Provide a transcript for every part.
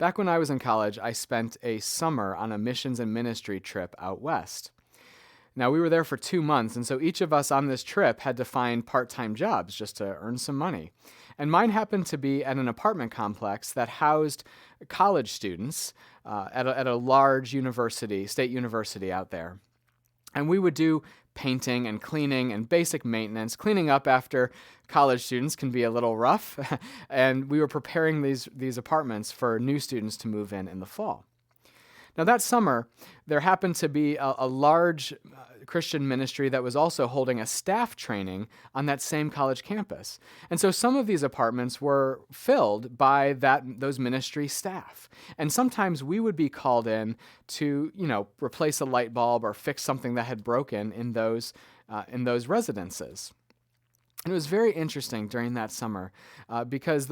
Back when I was in college, I spent a summer on a missions and ministry trip out west. Now, we were there for 2 months, and so each of us on this trip had to find part-time jobs just to earn some money. And mine happened to be at an apartment complex that housed college students at a large university, state university out there. And we would do painting and cleaning and basic maintenance. Cleaning up after college students can be a little rough, and we were preparing these apartments for new students to move in the fall. Now, that summer, there happened to be a large Christian ministry that was also holding a staff training on that same college campus. And so some of these apartments were filled by those ministry staff. And sometimes we would be called in to, replace a light bulb or fix something that had broken in those residences. And it was very interesting during that summer because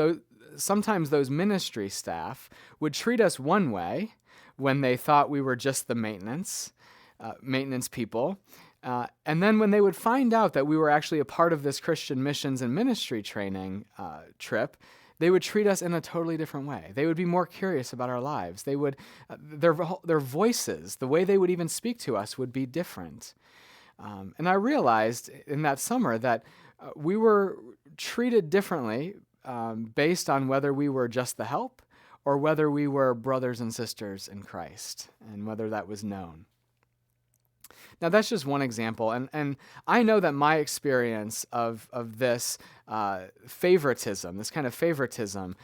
sometimes those ministry staff would treat us one way when they thought we were just the maintenance people. And then when they would find out that we were actually a part of this Christian missions and ministry training trip, they would treat us in a totally different way. They would be more curious about our lives. They would, their voices, the way they would even speak to us would be different. And I realized in that summer that we were treated differently based on whether we were just the help or whether we were brothers and sisters in Christ, and whether that was known. Now, that's just one example, and I know that my experience of this favoritism, this kind of favoritism,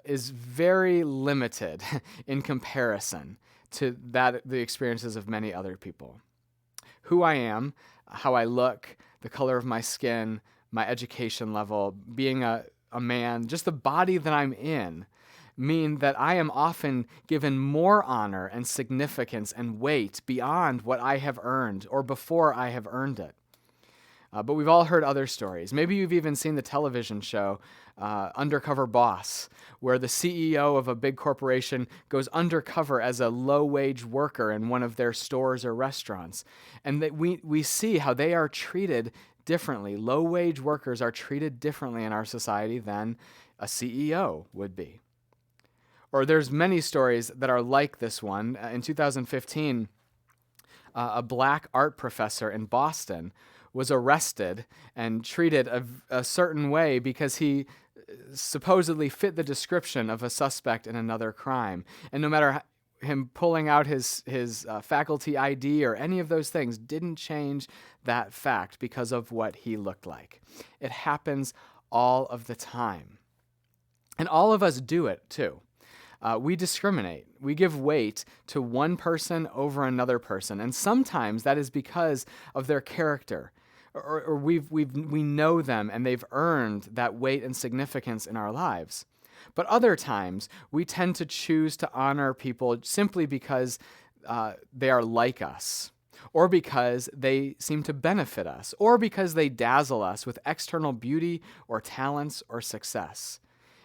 is very limited in comparison to the experiences of many other people. Who I am, how I look, the color of my skin, my education level, being a man, just the body that I'm in, mean that I am often given more honor and significance and weight beyond what I have earned or before I have earned it. But we've all heard other stories. Maybe you've even seen the television show Undercover Boss, where the CEO of a big corporation goes undercover as a low-wage worker in one of their stores or restaurants. And that we see how they are treated differently. Low-wage workers are treated differently in our society than a CEO would be. Or there's many stories that are like this one. In 2015, a black art professor in Boston was arrested and treated a certain way because he supposedly fit the description of a suspect in another crime. And no matter him pulling out his faculty ID or any of those things didn't change that fact because of what he looked like. It happens all of the time. And all of us do it too. We discriminate. We give weight to one person over another person, and sometimes that is because of their character, or we know them and they've earned that weight and significance in our lives. But other times we tend to choose to honor people simply because they are like us, or because they seem to benefit us, or because they dazzle us with external beauty or talents or success.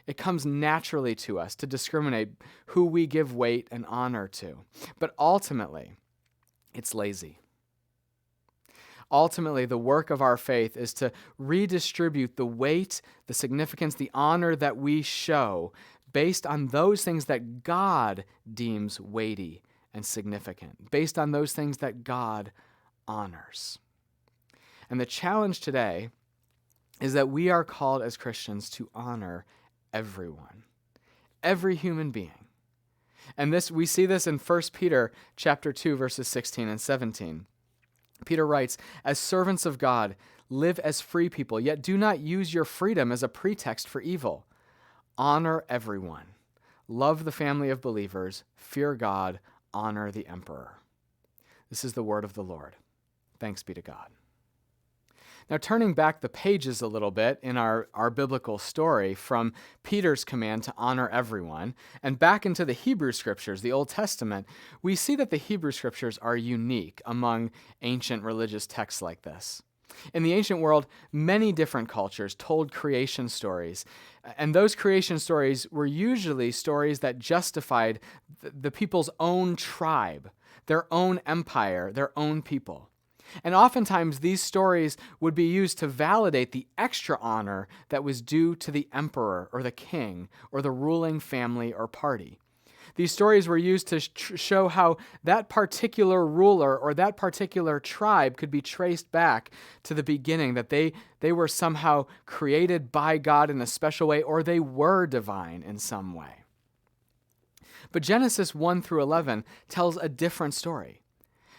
It comes naturally to us to discriminate who we give weight and honor to. But ultimately, it's lazy. Ultimately, the work of our faith is to redistribute the weight, the significance, the honor that we show based on those things that God deems weighty and significant, based on those things that God honors. And the challenge today is that we are called as Christians to honor everyone, every human being. And we see this in 1 Peter chapter 2, verses 16 and 17. Peter writes, "As servants of God, live as free people, yet do not use your freedom as a pretext for evil. Honor everyone. Love the family of believers. Fear God. Honor the emperor." This is the word of the Lord. Thanks be to God. Now, turning back the pages a little bit in our biblical story from Peter's command to honor everyone and back into the Hebrew Scriptures, the Old Testament, we see that the Hebrew Scriptures are unique among ancient religious texts like this. In the ancient world, many different cultures told creation stories, and those creation stories were usually stories that justified the people's own tribe, their own empire, their own people. And oftentimes these stories would be used to validate the extra honor that was due to the emperor or the king or the ruling family or party. These stories were used to show how that particular ruler or that particular tribe could be traced back to the beginning, that they were somehow created by God in a special way, or they were divine in some way. But Genesis 1 through 11 tells a different story.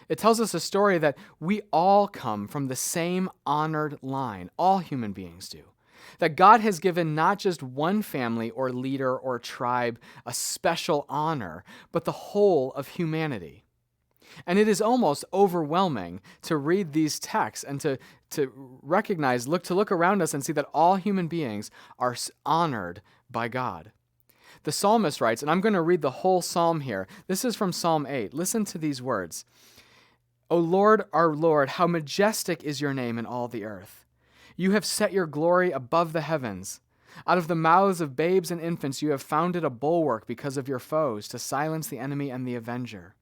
It tells us a story that we all come from the same honored line. All human beings do. That God has given not just one family or leader or tribe a special honor, but the whole of humanity. And it is almost overwhelming to read these texts and to recognize, to look around us and see that all human beings are honored by God. The psalmist writes, and I'm going to read the whole psalm here. This is from Psalm 8. Listen to these words. O Lord, our Lord, how majestic is your name in all the earth. You have set your glory above the heavens. Out of the mouths of babes and infants you have founded a bulwark because of your foes, to silence the enemy and the avenger.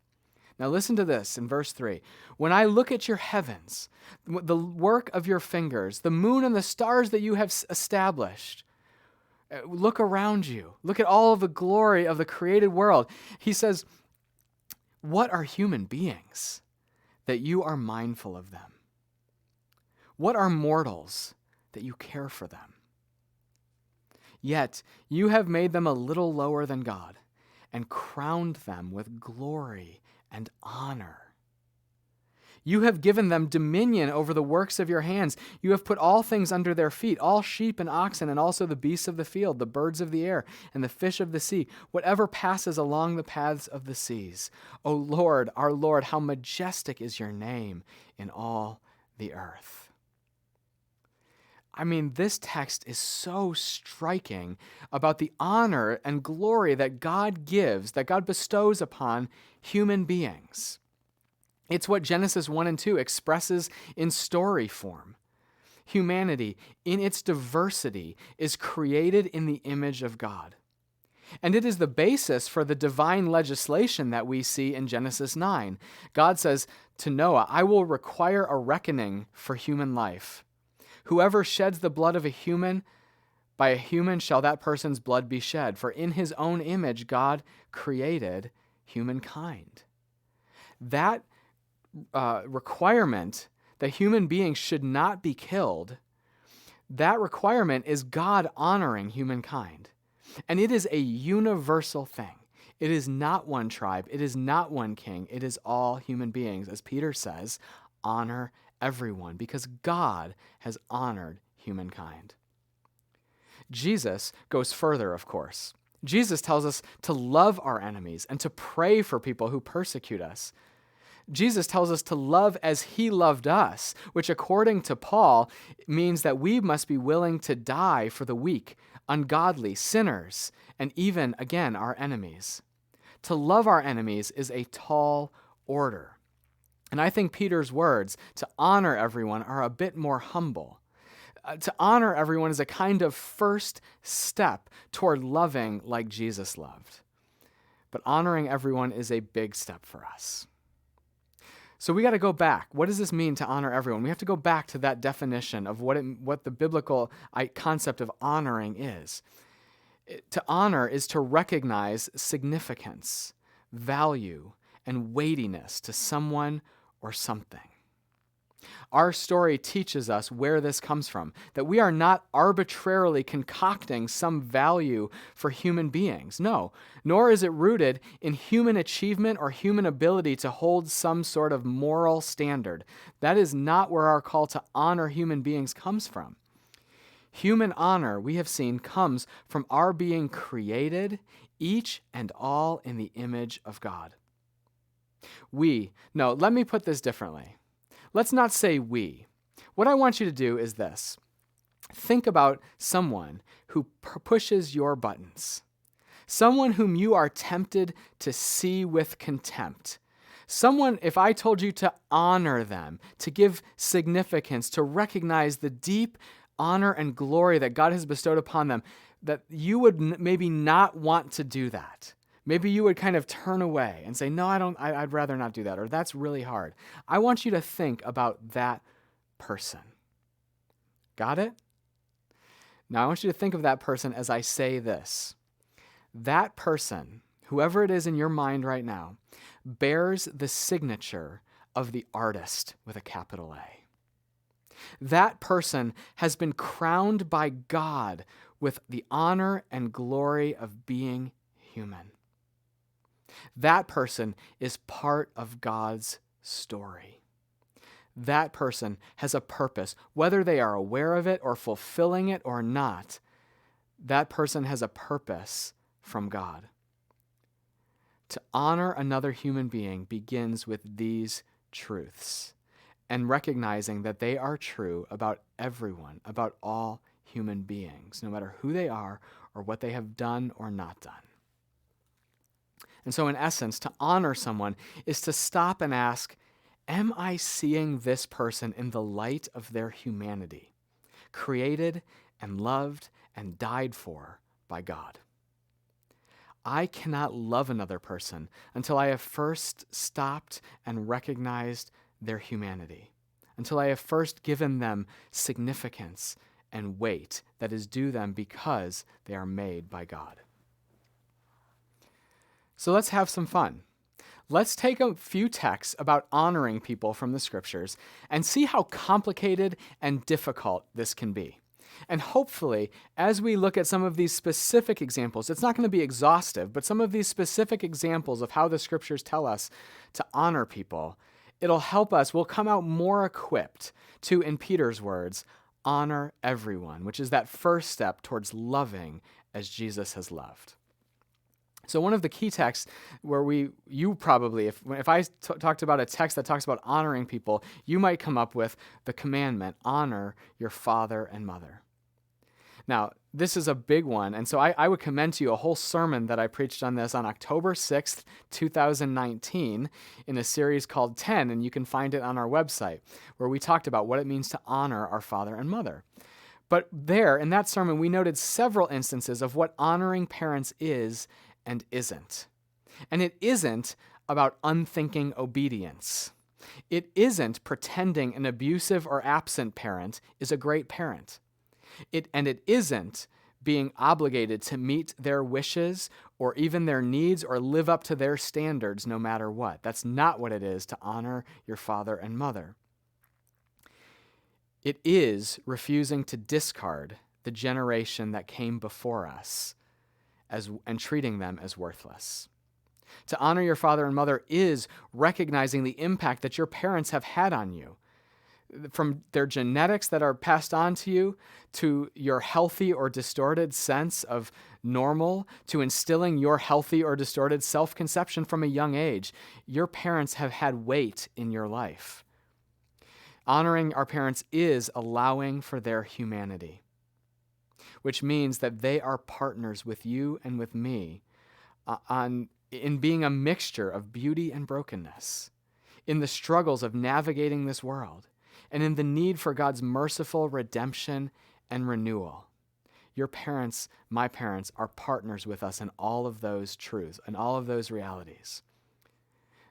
Now listen to this in verse 3. When I look at your heavens, the work of your fingers, the moon and the stars that you have established, look around you. Look at all of the glory of the created world. He says, what are human beings that you are mindful of them? What are mortals that you care for them? Yet you have made them a little lower than God and crowned them with glory and honor. You have given them dominion over the works of your hands. You have put all things under their feet, all sheep and oxen, and also the beasts of the field, the birds of the air, and the fish of the sea, whatever passes along the paths of the seas. O Lord, our Lord, how majestic is your name in all the earth. I mean, this text is so striking about the honor and glory that God gives, that God bestows upon human beings. It's what Genesis 1 and 2 expresses in story form. Humanity, in its diversity, is created in the image of God. And it is the basis for the divine legislation that we see in Genesis 9. God says to Noah, I will require a reckoning for human life. Whoever sheds the blood of a human, by a human shall that person's blood be shed. For in his own image God created humankind. That requirement that human beings should not be killed, that requirement is God honoring humankind. And it is a universal thing. It is not one tribe. It is not one king. It is all human beings. As Peter says, honor everyone, because God has honored humankind. Jesus goes further, of course. Jesus tells us to love our enemies and to pray for people who persecute us. Jesus tells us to love as he loved us, which according to Paul means that we must be willing to die for the weak, ungodly, sinners, and even, again, our enemies. To love our enemies is a tall order. And I think Peter's words, to honor everyone, are a bit more humble. To honor everyone is a kind of first step toward loving like Jesus loved. But honoring everyone is a big step for us. So we got to go back. What does this mean to honor everyone? We have to go back to that definition of what the biblical concept of honoring is. To honor is to recognize significance, value, and weightiness to someone or something. Our story teaches us where this comes from, that we are not arbitrarily concocting some value for human beings. No, nor is it rooted in human achievement or human ability to hold some sort of moral standard. That is not where our call to honor human beings comes from. Human honor, we have seen, comes from our being created, each and all in the image of God. Let me put this differently. Let's not say we. What I want you to do is this. Think about someone who pushes your buttons. Someone whom you are tempted to see with contempt. Someone, if I told you to honor them, to give significance, to recognize the deep honor and glory that God has bestowed upon them, that you would maybe not want to do that. Maybe you would kind of turn away and say, no, I'd rather not do that, or that's really hard. I want you to think about that person. Got it? Now I want you to think of that person as I say this. That person whoever it is in your mind right now, bears the signature of the artist with a capital A. That person has been crowned by God with the honor and glory of being human. That person is part of God's story. That person has a purpose, whether they are aware of it or fulfilling it or not. That person has a purpose from God. To honor another human being begins with these truths and recognizing that they are true about everyone, about all human beings, no matter who they are or what they have done or not done. And so in essence, to honor someone is to stop and ask, am I seeing this person in the light of their humanity, created and loved and died for by God? I cannot love another person until I have first stopped and recognized their humanity, until I have first given them significance and weight that is due them because they are made by God. So let's have some fun. Let's take a few texts about honoring people from the scriptures and see how complicated and difficult this can be. And hopefully, as we look at some of these specific examples, it's not going to be exhaustive, but some of these specific examples of how the scriptures tell us to honor people, it'll help us, we'll come out more equipped to, in Peter's words, honor everyone, which is that first step towards loving as Jesus has loved. So one of the key texts where you probably, if I talked about a text that talks about honoring people, you might come up with the commandment, honor your father and mother. Now, this is a big one, and so I would commend to you a whole sermon that I preached on this on October 6th, 2019, in a series called 10, and you can find it on our website, where we talked about what it means to honor our father and mother. But there, in that sermon, we noted several instances of what honoring parents is and isn't. And it isn't about unthinking obedience. It isn't pretending an abusive or absent parent is a great parent. It isn't being obligated to meet their wishes or even their needs or live up to their standards no matter what. That's not what it is to honor your father and mother. It is refusing to discard the generation that came before us and treating them as worthless. To honor your father and mother is recognizing the impact that your parents have had on you, from their genetics that are passed on to you, to your healthy or distorted sense of normal, to instilling your healthy or distorted self-conception from a young age. Your parents have had weight in your life. Honoring our parents is allowing for their humanity, which means that they are partners with you and with me in being a mixture of beauty and brokenness, in the struggles of navigating this world, and in the need for God's merciful redemption and renewal. Your parents, my parents, are partners with us in all of those truths and all of those realities.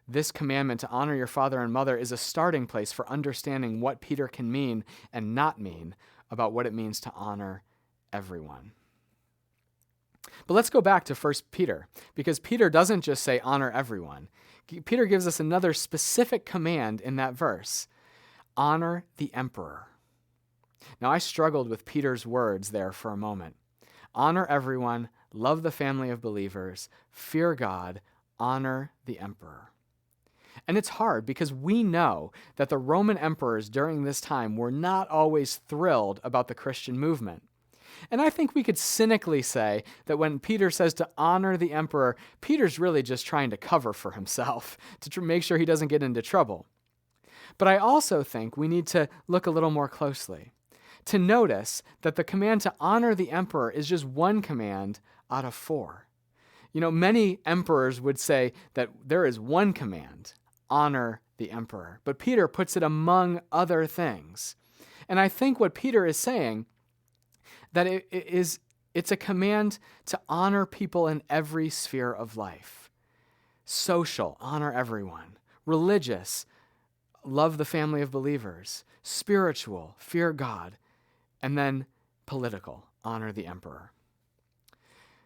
This commandment to honor your father and mother is a starting place for understanding what Peter can mean and not mean about what it means to honor everyone. But let's go back to 1 Peter, because Peter doesn't just say honor everyone. Peter gives us another specific command in that verse. Honor the emperor. Now, I struggled with Peter's words there for a moment. Honor everyone, love the family of believers, fear God, honor the emperor. And it's hard because we know that the Roman emperors during this time were not always thrilled about the Christian movement. And I think we could cynically say that when Peter says to honor the emperor, Peter's really just trying to cover for himself, to make sure he doesn't get into trouble. But I also think we need to look a little more closely, to notice that the command to honor the emperor is just one command out of 4. Many emperors would say that there is one command, honor the emperor. But Peter puts it among other things. And I think what Peter is saying, that it's a command to honor people in every sphere of life. Social, honor everyone. Religious, love the family of believers. Spiritual, fear God. And then political, honor the emperor.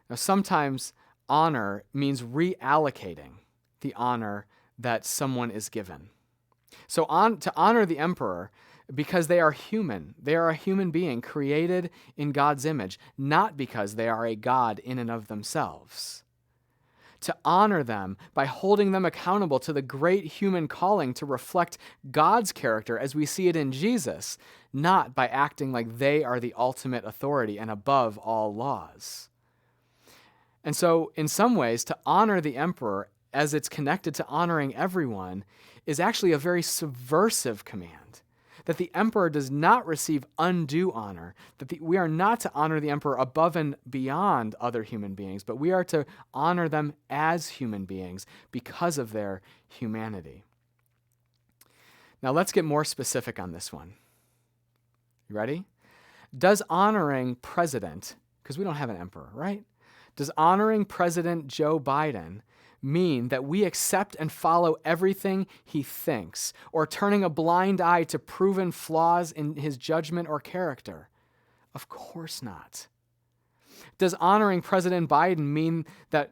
Now, sometimes honor means reallocating the honor that someone is given. So to honor the emperor, because they are human. They are a human being created in God's image, not because they are a god in and of themselves. To honor them by holding them accountable to the great human calling to reflect God's character as we see it in Jesus, not by acting like they are the ultimate authority and above all laws. And so, in some ways, to honor the emperor as it's connected to honoring everyone is actually a very subversive command. That the emperor does not receive undue honor, that we are not to honor the emperor above and beyond other human beings, but we are to honor them as human beings because of their humanity. Now let's get more specific on this one. You ready? Does honoring President, because we don't have an emperor, right? Does honoring President Joe Biden mean that we accept and follow everything he thinks, or turning a blind eye to proven flaws in his judgment or character? Of course not. Does honoring President Biden mean that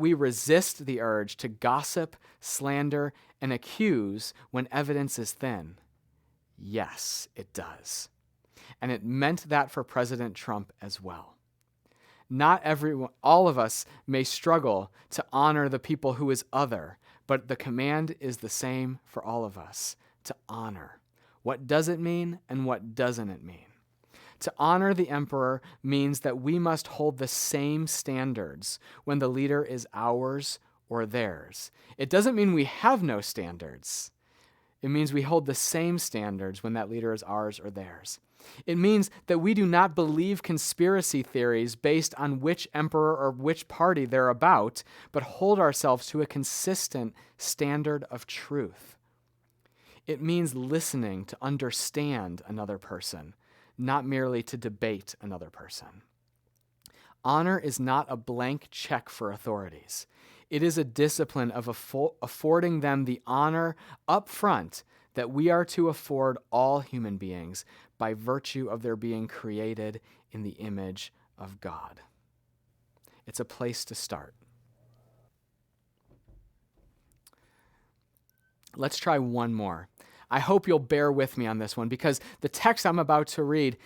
we resist the urge to gossip, slander, and accuse when evidence is thin? Yes, it does. And it meant that for President Trump as well. Not everyone, all of us may struggle to honor the people who is other, but the command is the same for all of us, to honor. What does it mean and what doesn't it mean? To honor the emperor means that we must hold the same standards when the leader is ours or theirs. It doesn't mean we have no standards. It means we hold the same standards when that leader is ours or theirs. It means that we do not believe conspiracy theories based on which emperor or which party they're about, but hold ourselves to a consistent standard of truth. It means listening to understand another person, not merely to debate another person. Honor is not a blank check for authorities. It is a discipline of affording them the honor up front that we are to afford all human beings by virtue of their being created in the image of God. It's a place to start. Let's try one more. I hope you'll bear with me on this one because the text I'm about to read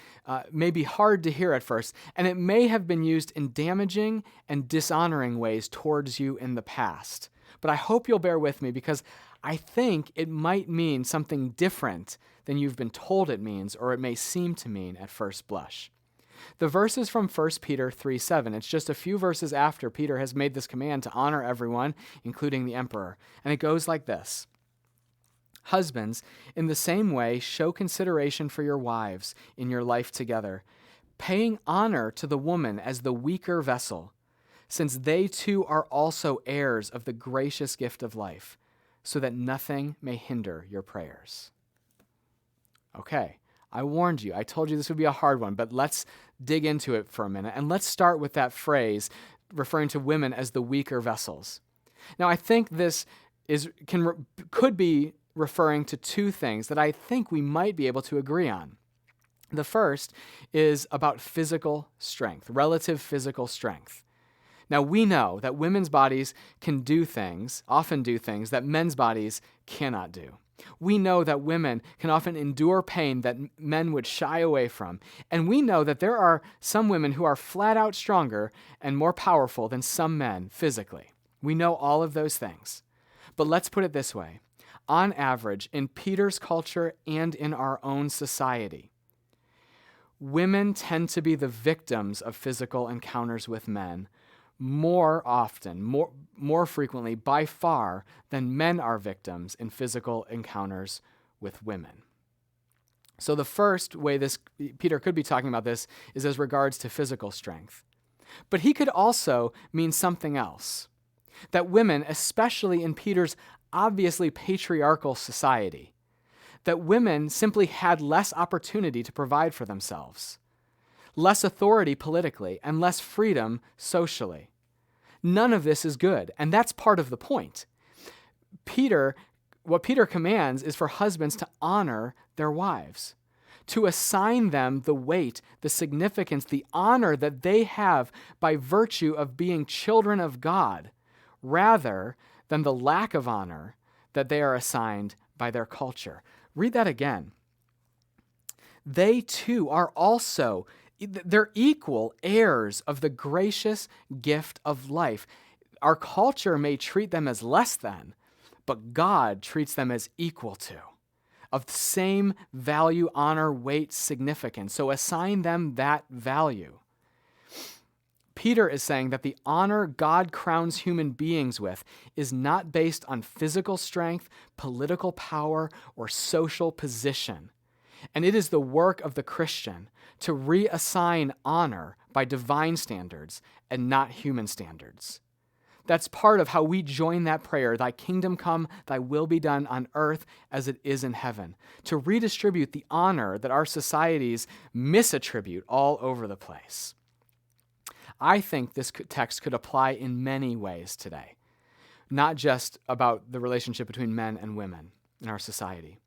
may be hard to hear at first, and it may have been used in damaging and dishonoring ways towards you in the past. But I hope you'll bear with me because I think it might mean something different than you've been told it means, or it may seem to mean at first blush. The verse is from 1 Peter 3:7. It's just a few verses after Peter has made this command to honor everyone, including the emperor. And it goes like this. Husbands, in the same way, show consideration for your wives in your life together, paying honor to the woman as the weaker vessel, since they too are also heirs of the gracious gift of life, so that nothing may hinder your prayers. Okay, I warned you. I told you this would be a hard one, but let's dig into it for a minute, and let's start with that phrase referring to women as the weaker vessels. Now, I think this could be referring to two things that I think we might be able to agree on. The first is about physical strength, relative physical strength. Now, we know that women's bodies can often do things that men's bodies cannot do. We know that women can often endure pain that men would shy away from. And we know that there are some women who are flat out stronger and more powerful than some men physically. We know all of those things. But let's put it this way. On average, in Peter's culture and in our own society, women tend to be the victims of physical encounters with men more often, more frequently, by far, than men are victims in physical encounters with women. So the first way Peter could be talking about this is as regards to physical strength. But he could also mean something else. That women, especially in Peter's obviously patriarchal society, that women simply had less opportunity to provide for themselves, less authority politically, and less freedom socially. None of this is good, and that's part of the point. What Peter commands is for husbands to honor their wives, to assign them the weight, the significance, the honor that they have by virtue of being children of God, rather than the lack of honor that they are assigned by their culture. Read that again. They too are also, they're equal heirs of the gracious gift of life. Our culture may treat them as less than, but God treats them as equal to, of the same value, honor, weight, significance. So assign them that value. Peter is saying that the honor God crowns human beings with is not based on physical strength, political power, or social position. And it is the work of the Christian to reassign honor by divine standards and not human standards. That's part of how we join that prayer, thy kingdom come, thy will be done on earth as it is in heaven, to redistribute the honor that our societies misattribute all over the place. I think this text could apply in many ways today, not just about the relationship between men and women in our society.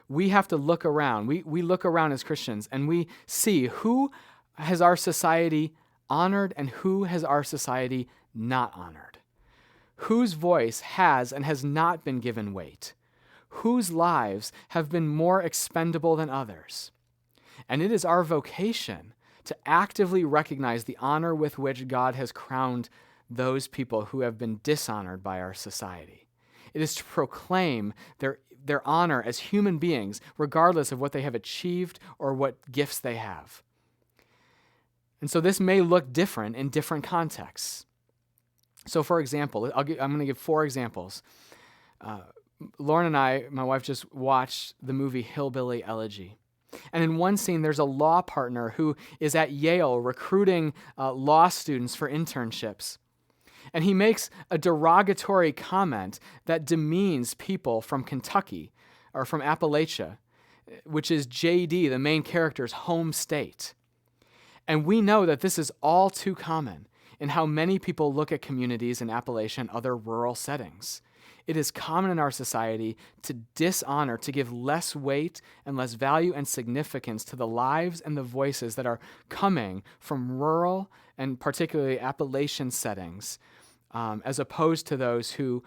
We have to look around. We look around as Christians and we see who has our society honored and who has our society not honored. Whose voice has and has not been given weight. Whose lives have been more expendable than others. And it is our vocation to actively recognize the honor with which God has crowned those people who have been dishonored by our society. It is to proclaim their honor as human beings, regardless of what they have achieved or what gifts they have. And so this may look different in different contexts. So for example, I'm going to give 4 examples. Lauren and I, my wife, just watched the movie Hillbilly Elegy. And in one scene, there's a law partner who is at Yale recruiting law students for internships. And he makes a derogatory comment that demeans people from Kentucky or from Appalachia, which is J.D., the main character's home state. And we know that this is all too common in how many people look at communities in Appalachia and other rural settings. It is common in our society to dishonor, to give less weight and less value and significance to the lives and the voices that are coming from rural and particularly Appalachian settings, as opposed to those who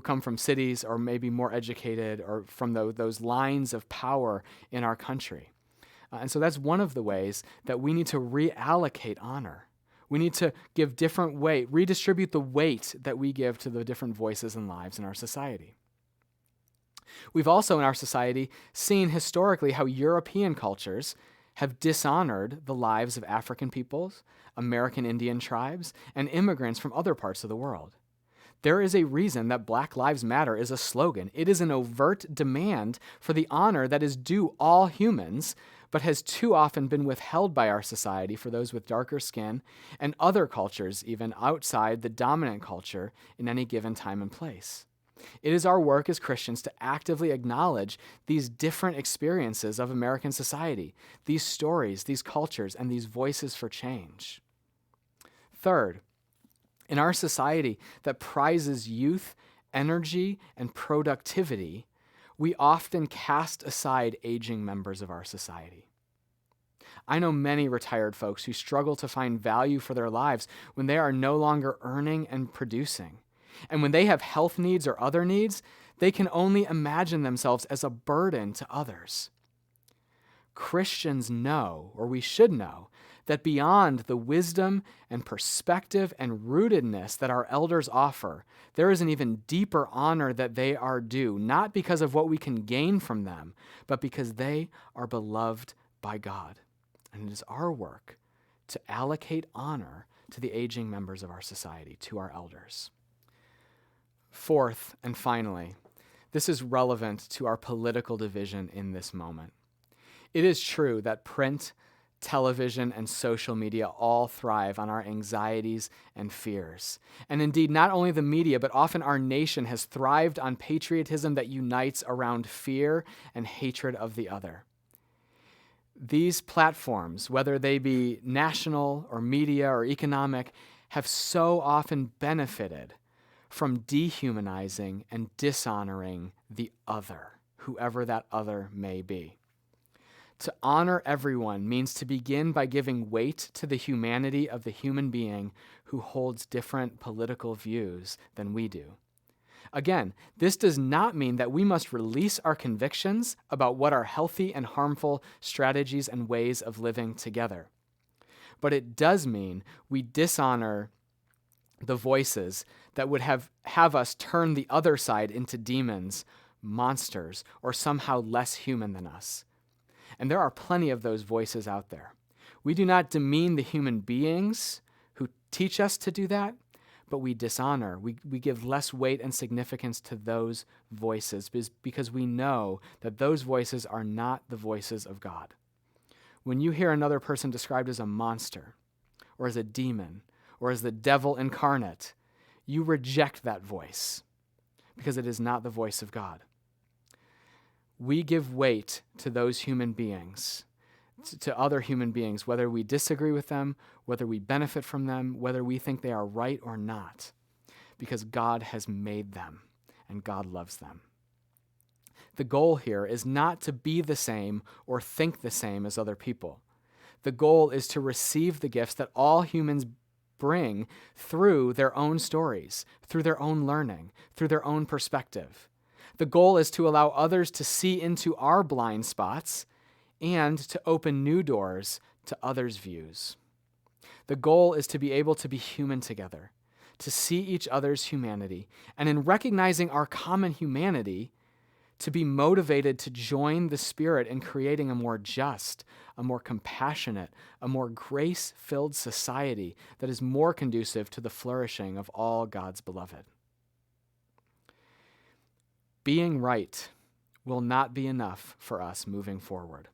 come from cities or maybe more educated or from those lines of power in our country. And so that's one of the ways that we need to reallocate honor. We need to give different weight, redistribute the weight that we give to the different voices and lives in our society. We've also in our society seen historically how European cultures have dishonored the lives of African peoples, American Indian tribes, and immigrants from other parts of the world. There is a reason that Black Lives Matter is a slogan. It is an overt demand for the honor that is due all humans, but has too often been withheld by our society for those with darker skin and other cultures even outside the dominant culture in any given time and place. It is our work as Christians to actively acknowledge these different experiences of American society, these stories, these cultures, and these voices for change. Third, in our society that prizes youth, energy, and productivity, we often cast aside aging members of our society. I know many retired folks who struggle to find value for their lives when they are no longer earning and producing. And when they have health needs or other needs, they can only imagine themselves as a burden to others. Christians know, or we should know, that beyond the wisdom and perspective and rootedness that our elders offer, there is an even deeper honor that they are due, not because of what we can gain from them, but because they are beloved by God. And it is our work to allocate honor to the aging members of our society, to our elders. Fourth, and finally, this is relevant to our political division in this moment. It is true that print, television, and social media all thrive on our anxieties and fears. And indeed, not only the media, but often our nation has thrived on patriotism that unites around fear and hatred of the other. These platforms, whether they be national or media or economic, have so often benefited from dehumanizing and dishonoring the other, whoever that other may be. To honor everyone means to begin by giving weight to the humanity of the human being who holds different political views than we do. Again, this does not mean that we must release our convictions about what are healthy and harmful strategies and ways of living together. But it does mean we dishonor the voices that would have us turn the other side into demons, monsters, or somehow less human than us. And there are plenty of those voices out there. We do not demean the human beings who teach us to do that, but we dishonor. We give less weight and significance to those voices because we know that those voices are not the voices of God. When you hear another person described as a monster, or as a demon, or as the devil incarnate, you reject that voice because it is not the voice of God. We give weight to those human beings, to other human beings, whether we disagree with them, whether we benefit from them, whether we think they are right or not, because God has made them and God loves them. The goal here is not to be the same or think the same as other people. The goal is to receive the gifts that all humans bring through their own stories, through their own learning, through their own perspective. The goal is to allow others to see into our blind spots and to open new doors to others' views. The goal is to be able to be human together, to see each other's humanity, and in recognizing our common humanity, to be motivated to join the Spirit in creating a more just, a more compassionate, a more grace-filled society that is more conducive to the flourishing of all God's beloved. Being right will not be enough for us moving forward.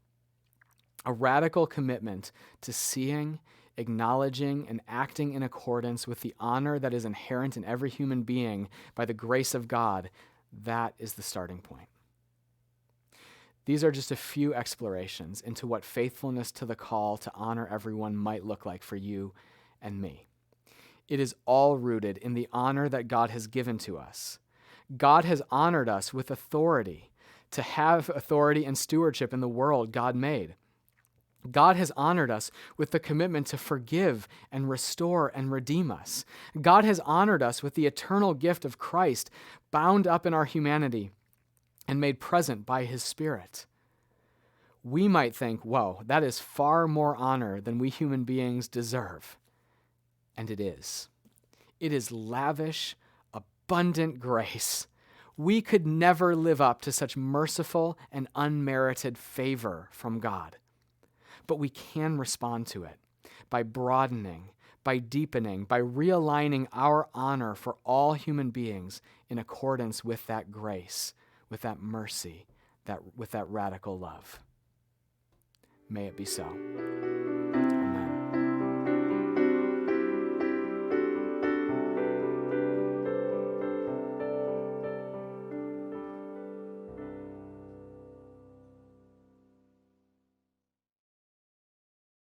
A radical commitment to seeing, acknowledging, and acting in accordance with the honor that is inherent in every human being by the grace of God, that is the starting point. These are just a few explorations into what faithfulness to the call to honor everyone might look like for you and me. It is all rooted in the honor that God has given to us. God has honored us with authority, to have authority and stewardship in the world God made. God has honored us with the commitment to forgive and restore and redeem us. God has honored us with the eternal gift of Christ bound up in our humanity and made present by his Spirit. We might think, whoa, that is far more honor than we human beings deserve. And it is. It is lavish, abundant grace. We could never live up to such merciful and unmerited favor from God. But we can respond to it by broadening, by deepening, by realigning our honor for all human beings in accordance with that grace, with that mercy, with that radical love. May it be so.